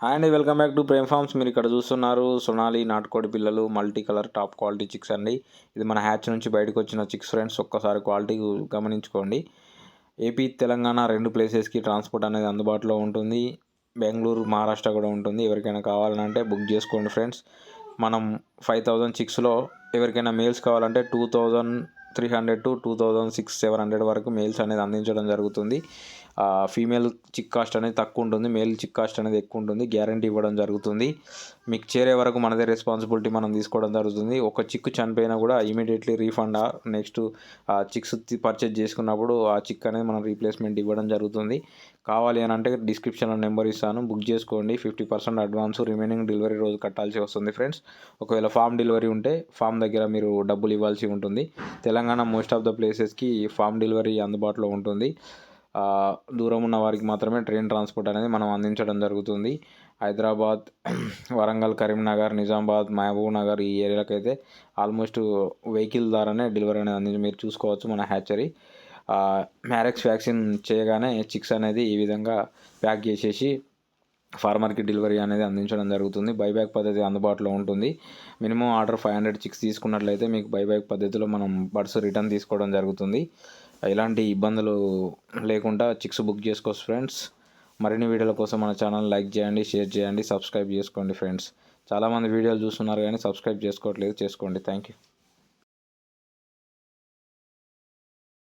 Hi అండి, welcome back to Prem farms. మీరు ఇక్కడ చూస్తున్నారు సొనాలి నాటుకోడి పిల్లలు, multi colour top quality chicks అండి. ఇది మన హ్యాచ్ నుంచి బయటకు వచ్చిన చిక్స్ ఫ్రెండ్స్. ఒక్కసారి క్వాలిటీ గమనించుకోండి. ఏపీ తెలంగాణ రెండు ప్లేసెస్కి ట్రాన్స్పోర్ట్ అనేది అందుబాటులో ఉంటుంది. బెంగళూరు, మహారాష్ట్ర కూడా ఉంటుంది. ఎవరికైనా కావాలంటే బుక్ చేసుకోండి ఫ్రెండ్స్. మనం 5000 చిక్స్లో ఎవరికైనా మేల్స్ కావాలంటే 2300 to 2600-700 వరకు మేల్స్ అనేది అందించడం జరుగుతుంది. ఫీమేల్ చిక్ కాస్ట్ అనేది తక్కువ ఉంటుంది, మేల్ చిక్ కాస్ట్ అనేది ఎక్కువ ఉంటుంది. గ్యారంటీ ఇవ్వడం జరుగుతుంది. మీకు చేరే వరకు మనదే రెస్పాన్సిబిలిటీ మనం తీసుకోవడం జరుగుతుంది. ఒక చిక్కు చనిపోయినా కూడా immediately refund next chicks purchase చేసుకున్నప్పుడు ఆ చిక్ అనేది మనం రీప్లేస్మెంట్ ఇవ్వడం జరుగుతుంది. కావాలి అని అంటే డిస్క్రిప్షన్లో నెంబర్ ఇస్తాను, బుక్ చేసుకోండి. 50% అడ్వాన్స్, రిమైనింగ్ డెలివరీ రోజు కట్టాల్సి వస్తుంది ఫ్రెండ్స్. ఒకవేళ ఫామ్ డెలివరీ ఉంటే ఫామ్ దగ్గర మీరు డబ్బులు ఇవ్వాల్సి ఉంటుంది. తెలంగాణ మోస్ట్ ఆఫ్ ద ప్లేసెస్కి ఫామ్ డెలివరీ అందుబాటులో ఉంటుంది. దూరం ఉన్న వారికి మాత్రమే ట్రైన్ ట్రాన్స్పోర్ట్ అనేది మనం అందించడం జరుగుతుంది. హైదరాబాద్, వరంగల్, కరీంనగర్, నిజామాబాద్, మహబూబ్ నగర్ ఈ ఏరియాలకు అయితే ఆల్మోస్ట్ వెహికల్ ద్వారానే డెలివరీ అనేది అందించి మీరు చూసుకోవచ్చు. మన హ్యాచరీ మ్యారెక్స్ వ్యాక్సిన్ చేయగానే చిక్స్ అనేది ఈ విధంగా ప్యాక్ చేసేసి ఫార్మర్కి డెలివరీ అనేది అందించడం జరుగుతుంది. బైబ్యాక్ పద్ధతి అందుబాటులో ఉంటుంది. మినిమం ఆర్డర్ 500 చిక్స్ తీసుకున్నట్లయితే మీకు బైబ్యాక్ పద్ధతిలో మనం బర్డ్స్ రిటర్న్ తీసుకోవడం జరుగుతుంది. ఎలాంటి ఇబ్బందులు లేకుండా చిక్స్ బుక్ చేసుకోవచ్చు ఫ్రెండ్స్. మరిన్ని వీడియోల కోసం మన ఛానల్ లైక్ చేయండి, షేర్ చేయండి, సబ్స్క్రైబ్ చేసుకోండి ఫ్రెండ్స్. చాలామంది వీడియోలు చూస్తున్నారు కానీ సబ్స్క్రైబ్ చేసుకోవట్లేదు, చేసుకోండి. Thank you.